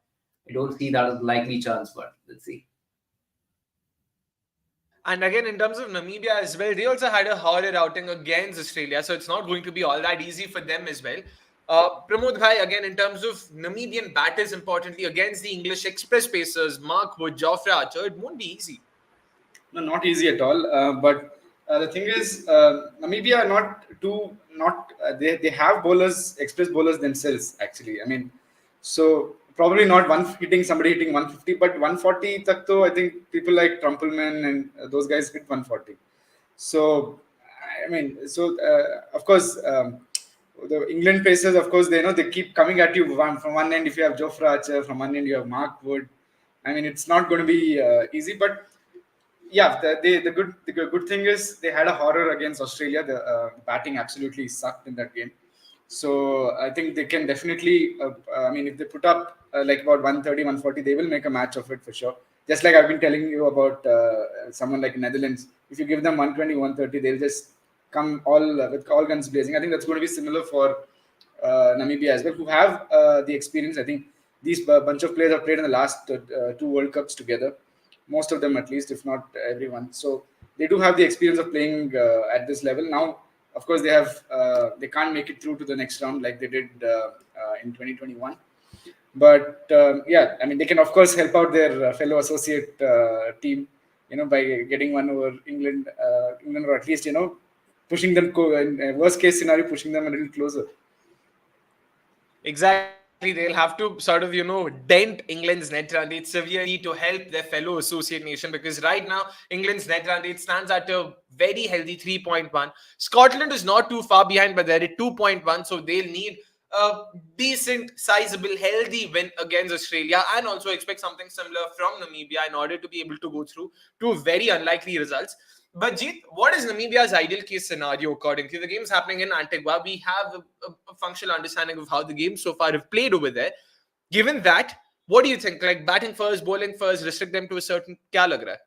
I don't see that as a likely chance. But let's see. And again, in terms of Namibia as well, they also had a horror outing against Australia, so it's not going to be all that easy for them as well. Pramod bhai, again, in terms of Namibian batters, importantly, against the English express pacers, Mark Wood, Jofra Archer, it won't be easy. No, not easy at all. But the thing is, Namibia they have bowlers, express bowlers themselves. Actually, I mean, so probably not somebody hitting 150, but 140 takto, I think people like Trumpelman and those guys hit 140. So I mean, so of course, the England pacers, of course, they keep coming at you from one end. If you have Jofra Archer, from one end you have Mark Wood. I mean, it's not going to be easy, but yeah, the good thing is they had a horror against Australia. The batting absolutely sucked in that game. So I think they can definitely. I mean, if they put up like about 130, 140, they will make a match of it for sure. Just like I've been telling you about someone like Netherlands. If you give them 120, 130, they'll just come all with all guns blazing. I think that's going to be similar for Namibia as well, who have the experience. I think these bunch of players have played in the last two World Cups together, most of them at least, if not everyone. So they do have the experience of playing at this level. Now, of course, they can't make it through to the next round like they did in 2021. But yeah, I mean, they can of course help out their fellow associate team, by getting one over England, or at least pushing them. In worst case scenario, pushing them a little closer. Exactly. They'll have to sort of, dent England's net run rate severely to help their fellow associate nation, because right now, England's net run rate stands at a very healthy 3.1. Scotland is not too far behind, but they're at 2.1. So they'll need a decent, sizable, healthy win against Australia, and also expect something similar from Namibia in order to be able to go through two very unlikely results. But Jeet, what is Namibia's ideal case scenario according to you? The game's happening in Antigua. We have a functional understanding of how the games so far have played over there. Given that, what do you think? Like batting first, bowling first, restrict them to a certain kya lag raha hai?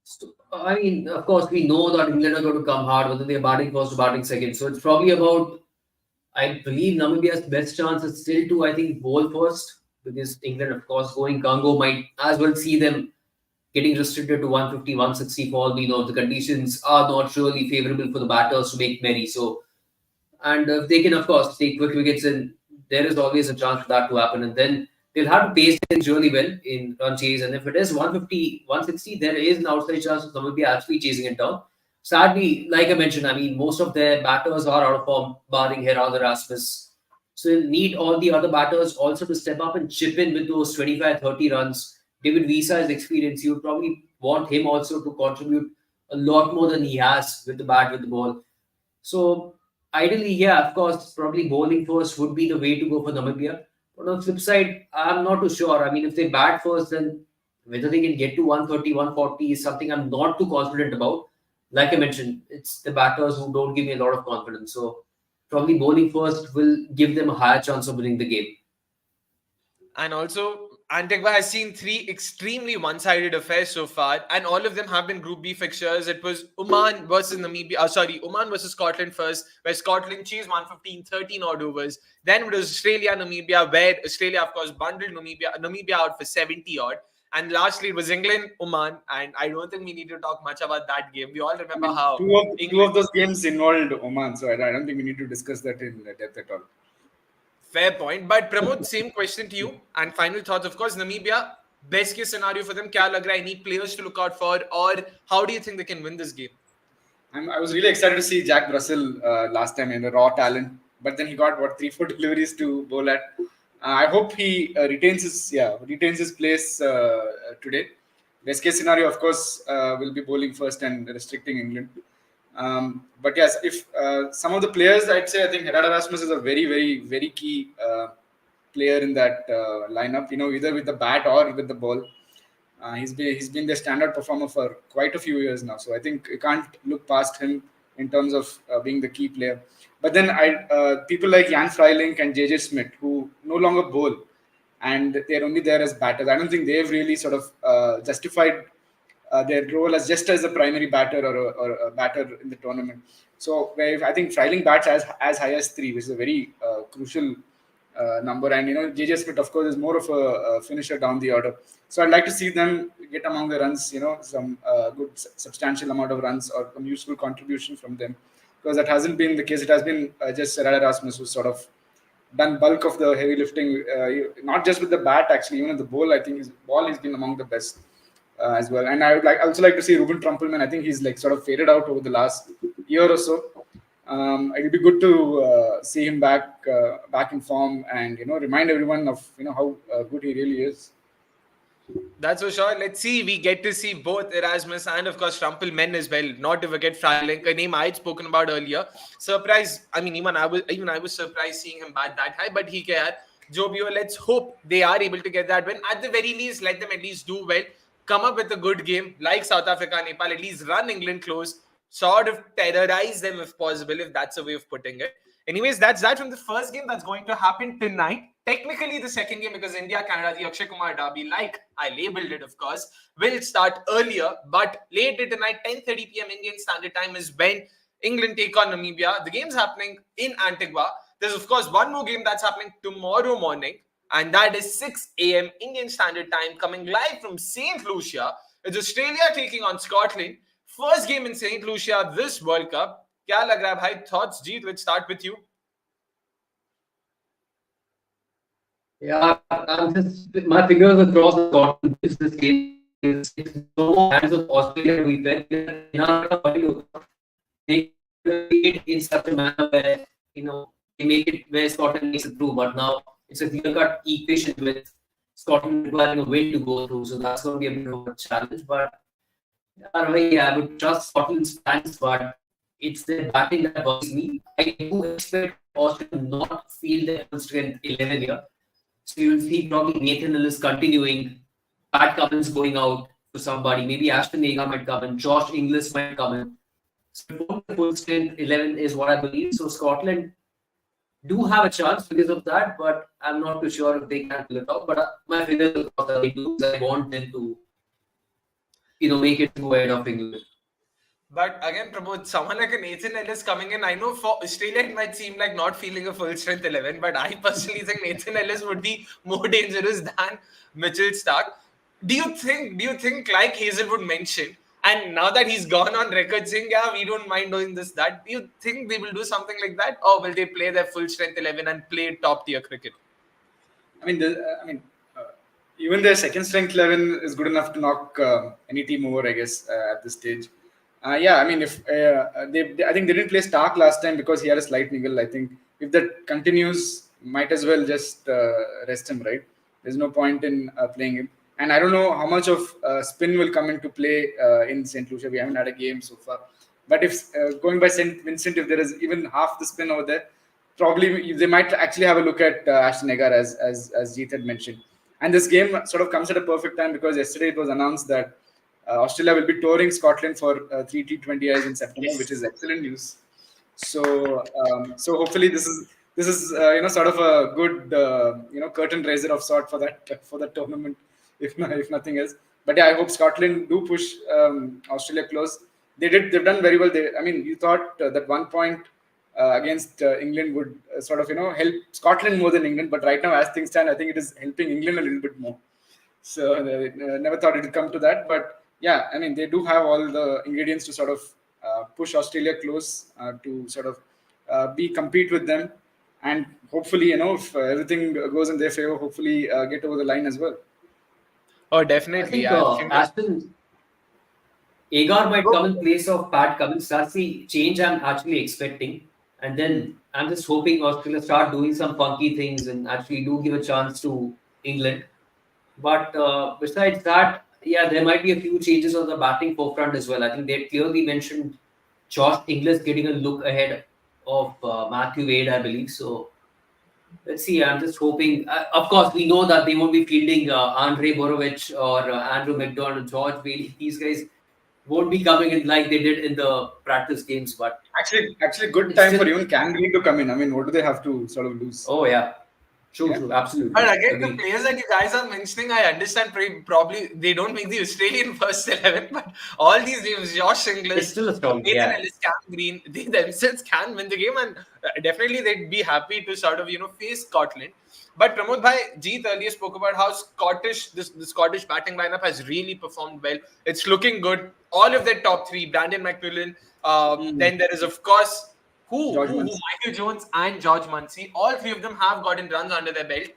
So, I mean, of course, we know that England are going to come hard, whether they're batting first or batting second. So it's probably about, I believe Namibia's best chance is still to, I think, bowl first, because England, of course, going Congo might as well see them getting restricted to 150, 160 for all we know. The conditions are not really favorable for the batters to make merry. So, and if they can, of course, take quick wickets, and there is always a chance for that to happen. And then they'll have to pace things really well in run chase. And if it is 150, 160, there is an outside chance of Namibia actually chasing it down. Sadly, like I mentioned, I mean, most of their batters are out of form, barring Herald Erasmus. So you'll need all the other batters also to step up and chip in with those 25, 30 runs. David Visa's experience, you would probably want him also to contribute a lot more than he has with the bat, with the ball. So ideally, yeah, of course, probably bowling first would be the way to go for Namibia. But on the flip side, I'm not too sure. I mean, if they bat first, then whether they can get to 130, 140 is something I'm not too confident about. Like I mentioned, it's the batters who don't give me a lot of confidence. So probably bowling first will give them a higher chance of winning the game. And also, Antigua has seen three extremely one-sided affairs so far, and all of them have been Group B fixtures. It was Oman versus Oman versus Scotland first, where Scotland chased 115, 13 odd overs. Then it was Australia, Namibia, where Australia, of course, bundled Namibia out for 70 odd. And lastly, it was England, Oman, and I don't think we need to talk much about that game. We all remember how Two of those games involved Oman, so I don't think we need to discuss that in depth at all. Fair point. But Pramod, same question to you. And final thoughts, of course, Namibia, best case scenario for them, kya lag raha hai? Any players to look out for, or how do you think they can win this game? I was really excited to see Jack Russell last time in the raw talent, but then he got 3-4 deliveries to bowl at. I hope he retains his place today. Best case scenario, of course, will be bowling first and restricting England. But yes, if some of the players, I think Herald Erasmus is a very, very, very key player in that lineup. Either with the bat or with the ball. He's been the standard performer for quite a few years now. So I think you can't look past him in terms of being the key player. But then people like Jan Freiling and JJ Smith, who no longer bowl, and they're only there as batters. I don't think they've really sort of justified their role as just as a primary batter or a batter in the tournament. So I think Freiling bats as high as 3, which is a very crucial number. And JJ Smith, of course, is more of a finisher down the order. So I'd like to see them get among the runs. Some good substantial amount of runs or some useful contribution from them, because that hasn't been the case. It has been just Herald Erasmus who's sort of done bulk of the heavy lifting, not just with the bat, actually, even with the ball. I think his ball has been among the best as well. And I would also like to see Ruben Trumpelman. I think he's like sort of faded out over the last year or so. It would be good to see him back in form, and remind everyone of how good he really is. That's for sure. Let's see. We get to see both Erasmus and, of course, Rumpel men as well. Not to forget Freiling, a name I had spoken about earlier. Surprise. I mean, even I was surprised seeing him bat that high. But he can. Jobio, let's hope they are able to get that win. At the very least, let them at least do well. Come up with a good game like South Africa, Nepal. At least run England close. Sort of terrorize them if possible, if that's a way of putting it. Anyways, that's that from the first game that's going to happen tonight. Technically, the second game, because India Canada, the Akshay Kumar derby, like I labeled it, of course, will start earlier, but later tonight, 10:30 p.m. Indian Standard Time is when England take on Namibia. The game's happening in Antigua. There's, of course, one more game that's happening tomorrow morning, and that is 6 a.m. Indian Standard Time, coming live from St. Lucia. It's Australia taking on Scotland. First game in St. Lucia this World Cup. क्या लग रहा है भाई? Thoughts, Jeet? Let's start with you. Yeah, I'm just my fingers are crossed. Scotland wins this game. It's no hands of Australia. We went in our they create in such a manner where they make it where Scotland makes it through. But now it's a clear-cut equation with Scotland requiring a win to go through. So that's going to be a bit of a challenge. But yeah, I would trust Scotland's plans, but it's their batting that worries me. I do expect Australia to not field their full strength 11 here. So you'll see probably Nathan Ellis continuing, Pat Cummins going out to somebody, maybe Ashton Agar might come in, Josh Inglis might come in. So full strength 11 is what I believe. So Scotland do have a chance because of that, but I'm not too sure if they can pull it off. But my fingers are crossed. I want them to, make it to ahead of England. But again, Pramod, someone like a Nathan Ellis coming in, I know for Australia it might seem like not feeling a full strength 11, but I personally think Nathan Ellis would be more dangerous than Mitchell Starc. Do you think like Hazelwood mentioned, and now that he's gone on record saying, yeah, we don't mind doing this, that, do you think they will do something like that? Or will they play their full strength 11 and play top tier cricket? Even their second strength 11 is good enough to knock any team over, I guess, at this stage. If I think they didn't play Stark last time because he had a slight niggle. I think if that continues, might as well just rest him, right? There's no point in playing him. And I don't know how much of spin will come into play in St. Lucia. We haven't had a game so far. But if going by St. Vincent, if there is even half the spin over there, probably they might actually have a look at Ashton Agar, as Jeet had mentioned. And this game sort of comes at a perfect time because yesterday it was announced that Australia will be touring Scotland for 3 T20Is in September, which is excellent news. So hopefully this is sort of a good curtain raiser of sort for that tournament, if nothing else. But yeah, I hope Scotland do push Australia close. They've done very well. You thought that 1 point against England would sort of help Scotland more than England, but right now as things stand, I think it is helping England a little bit more. So never thought it would come to that, but yeah, they do have all the ingredients to sort of push Australia close to sort of compete with them, and hopefully, if everything goes in their favor, hopefully get over the line as well. Oh, definitely. I think Ashton Agar might come in place of Pat Cummins. That's the change I'm actually expecting. And then I'm just hoping Australia start doing some funky things and actually do give a chance to England. But besides that, yeah, there might be a few changes on the batting forefront as well. I think they clearly mentioned Josh Inglis getting a look ahead of Matthew Wade, I believe. So let's see. I'm just hoping. Of course, we know that they won't be fielding Andre Borovich or Andrew McDonald, George Bailey. These guys won't be coming in like they did in the practice games. But actually, good time for even Cam Green to come in. What do they have to sort of lose? Oh yeah. True, absolutely. But again, the players that you guys are mentioning, I understand probably they don't make the Australian first 11, but all these names, Josh Inglis, it's still a strong, Nathan Ellis, Cam Green, they themselves can win the game, and definitely they'd be happy to sort of face Scotland. But Pramod bhai, Jeet earlier spoke about how the Scottish batting lineup has really performed well. It's looking good. All of their top three, Brandon McMillan, then there is of course Michael Jones and George Munsey. All three of them have gotten runs under their belt.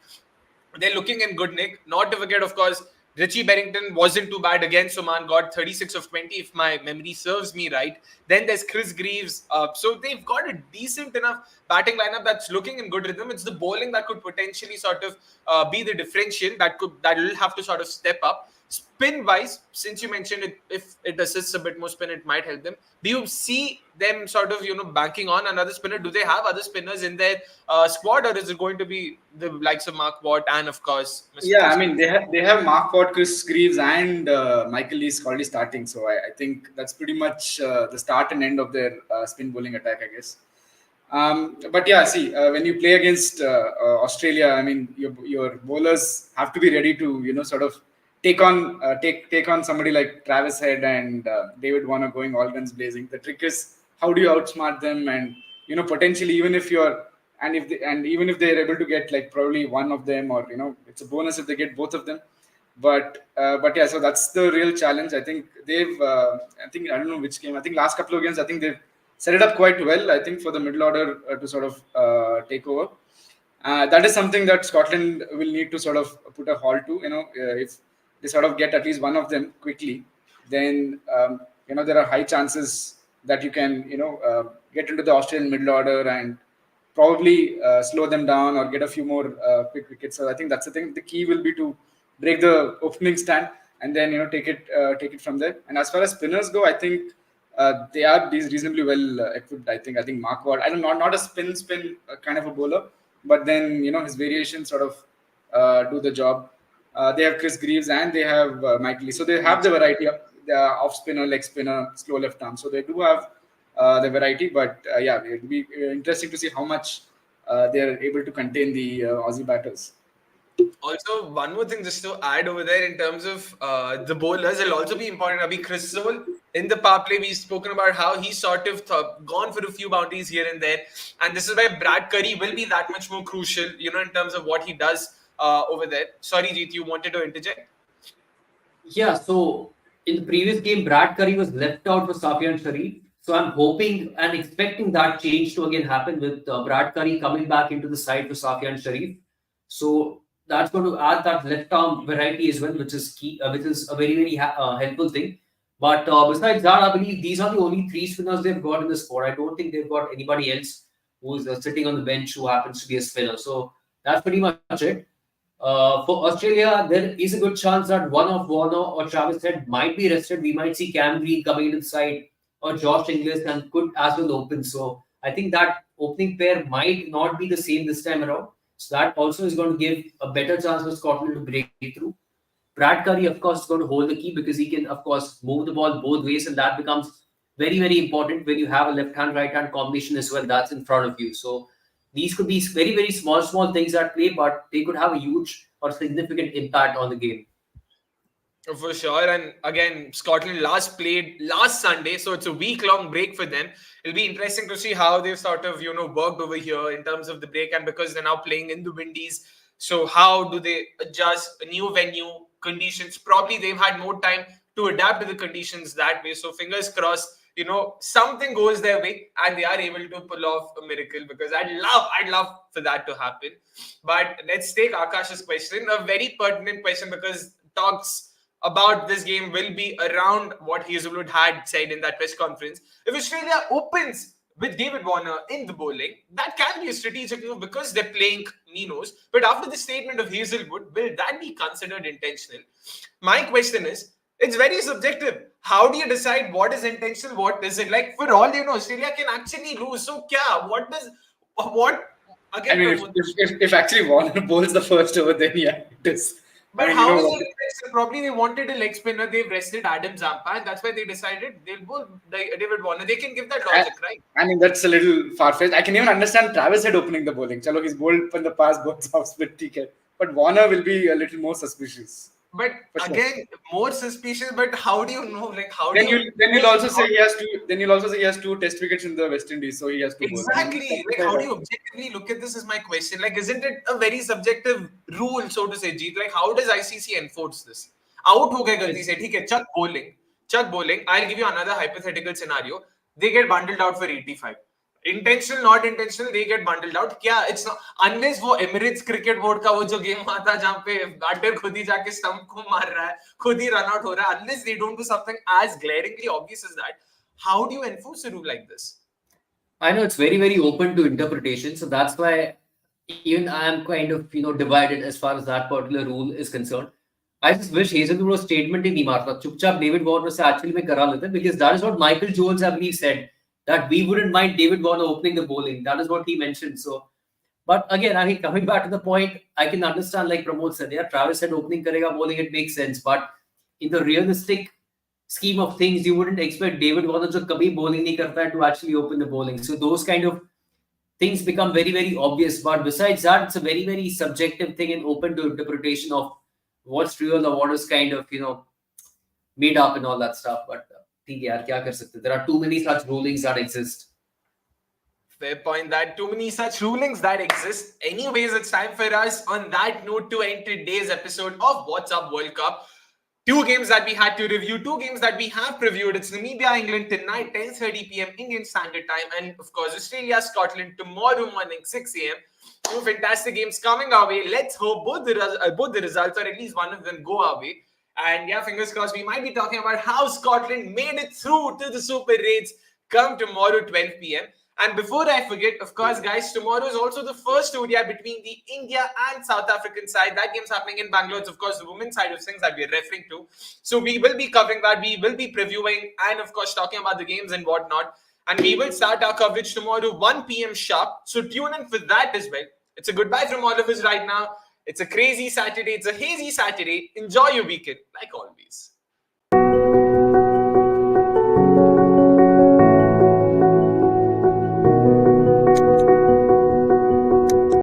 They're looking in good nick. Not to forget, of course, Richie Berrington wasn't too bad again. Suman got 36 of 20, if my memory serves me right. Then there's Chris Greaves. So they've got a decent enough batting lineup that's looking in good rhythm. It's the bowling that could potentially sort of be the differential that will have to sort of step up. Spin wise, since you mentioned it, if it assists a bit more spin, it might help them. Do you see them sort of banking on another spinner? Do they have other spinners in their squad, or is it going to be the likes of Mark Watt and of course Mr. Yeah, I Chris? mean they have Mark Watt, Chris Greaves, and Michael Lee's already starting. So I think that's pretty much the start and end of their spin bowling attack, I guess. But yeah, see, when you play against Australia, I mean, your bowlers have to be ready to sort of take on somebody like Travis Head and David Warner going all guns blazing. The trick is how do you outsmart them, and potentially even if you're and even if they're able to get like probably one of them, or it's a bonus if they get both of them. But yeah, so that's the real challenge. I think I don't know which game. I think last couple of games, I think they've set it up quite well. I think for the middle order to sort of take over. That is something that Scotland will need to sort of put a halt to. If they sort of get at least one of them quickly, then there are high chances that you can get into the Australian middle order and probably slow them down or get a few more quick wickets. So I think that's the thing. The key will be to break the opening stand and then take it from there. And as far as spinners go, I think they are reasonably well equipped. I think Mark Watt, I don't know, not a spin kind of a bowler, but then his variations sort of do the job. They have Chris Greaves and they have Mike Lee, so they have the variety of the off spinner, leg spinner, slow left arm. So they do have the variety, but yeah, it will be interesting to see how much they are able to contain the Aussie batters. Also, one more thing just to add over there in terms of the bowlers, it'll also be important. Abhi Chris Soul in the power play, we've spoken about how he's sort of gone for a few boundaries here and there. And this is why Brad Curry will be that much more crucial, in terms of what he does over there. Sorry, Jeet, you wanted to interject? Yeah, so in the previous game, Brad Curry was left out for Safian Sharif. So I'm hoping and expecting that change to again happen with Brad Curry coming back into the side for Safian Sharif. So that's going to add that left arm variety as well, which is key, which is a very, very helpful thing. But besides that, I believe these are the only three spinners they've got in the squad. I don't think they've got anybody else who's sitting on the bench who happens to be a spinner. So that's pretty much it. For Australia, there is a good chance that one of Warner or Travis Head might be rested. We might see Cam Green coming into the side or Josh Inglis and could as well open. So I think that opening pair might not be the same this time around. So that also is going to give a better chance for Scotland to break through. Brad Curry, of course, is going to hold the key because he can, of course, move the ball both ways, and that becomes very, very important when you have a left-hand, right-hand combination as well. That's in front of you. So these could be very, very small things at play, but they could have a huge or significant impact on the game. For sure. And again, Scotland last played last Sunday, so it's a week-long break for them. It'll be interesting to see how they've sort of, worked over here in terms of the break, and because they're now playing in the Windies. So how do they adjust a new venue, conditions? Probably they've had more time to adapt to the conditions that way. So fingers crossed, something goes their way and they are able to pull off a miracle, because I'd love for that to happen. But let's take Akash's question, a very pertinent question, because talks about this game will be around what Hazelwood had said in that press conference. If Australia opens with David Warner in the bowling, that can be a strategic move because they're playing Minos. But after the statement of Hazelwood, will that be considered intentional? My question is, it's very subjective. How do you decide what is intentional, what isn't? Like, for all you know, Australia can actually lose. So, what again? I mean, if actually Warner bowls the first over, then yeah, it is. But how is it intentional? Probably they wanted a leg spinner. They've rested Adam Zampa, and that's why they decided they'll bowl David Warner. They can give that logic, right? I mean, that's a little far-fetched. I can even understand Travis Head opening the bowling. Chalo, he's bowled in the past, both off split ticket. But Warner will be a little more suspicious. But again, more suspicious. But how do you know? Like, how then do you? Then you'll also say he has to. Then you'll also say he has 2 Test wickets in the West Indies, so he has to bowl. Exactly. Like, how do you objectively look at this? Is my question. Like, isn't it a very subjective rule, so to say, Jeet? Like, how does ICC enforce this? Out ho gaye galti se. ठीक है, chuck bowling. I'll give you another hypothetical scenario. They get bundled out for 85. Intentional, not intentional, they get bundled out. क्या it's not unless वो Emirates cricket board का वो जो game हुआ था जहाँ पे बैटर खुद ही जाके स्टंप को मार रहा है, खुद ही रन आउट हो रहा है, unless they don't do something as glaringly obvious as that, how do you enforce a rule like this? I know it's very, very open to interpretation. So that's why even I am kind of, divided as far as that particular rule is concerned. I just wish Hazelwood was statement in Martha. Chupchap David Warner se actually mein kara lete, because that is what Michael Jones, I believe, said, that we wouldn't mind David Warner opening the bowling. That is what he mentioned. So, but again, I think coming back to the point, I can understand, like Pramod said, yeah, Travis said opening karega bowling, it makes sense. But in the realistic scheme of things, you wouldn't expect David Warner to kabhi bowling nahi karta hai to actually open the bowling. So those kind of things become very, very obvious. But besides that, it's a very, very subjective thing and open to interpretation of what's real or what is kind of, made up and all that stuff. But yaar, kya kar sakte? There are too many such rulings that exist. Fair point, that too many such rulings that exist. Anyways, it's time for us on that note to end today's episode of What's Up World Cup. 2 games that we had to review, 2 games that we have previewed. It's Namibia, England tonight, 10:30 p.m. Indian Standard Time, and of course Australia, Scotland tomorrow morning, 6 a.m. 2 fantastic games coming our way. Let's hope both the results, or at least one of them, go our way. And yeah, fingers crossed, we might be talking about how Scotland made it through to the Super 8s come tomorrow, 12 p.m. And before I forget, of course, guys, tomorrow is also the first ODI between the India and South African side. That game's happening in Bangalore. It's, of course, the women's side of things that we're referring to. So we will be covering that. We will be previewing and, of course, talking about the games and whatnot. And we will start our coverage tomorrow, 1 p.m. sharp. So tune in for that as well. It's a goodbye from all of us right now. It's a crazy Saturday. It's a hazy Saturday. Enjoy your weekend, like always.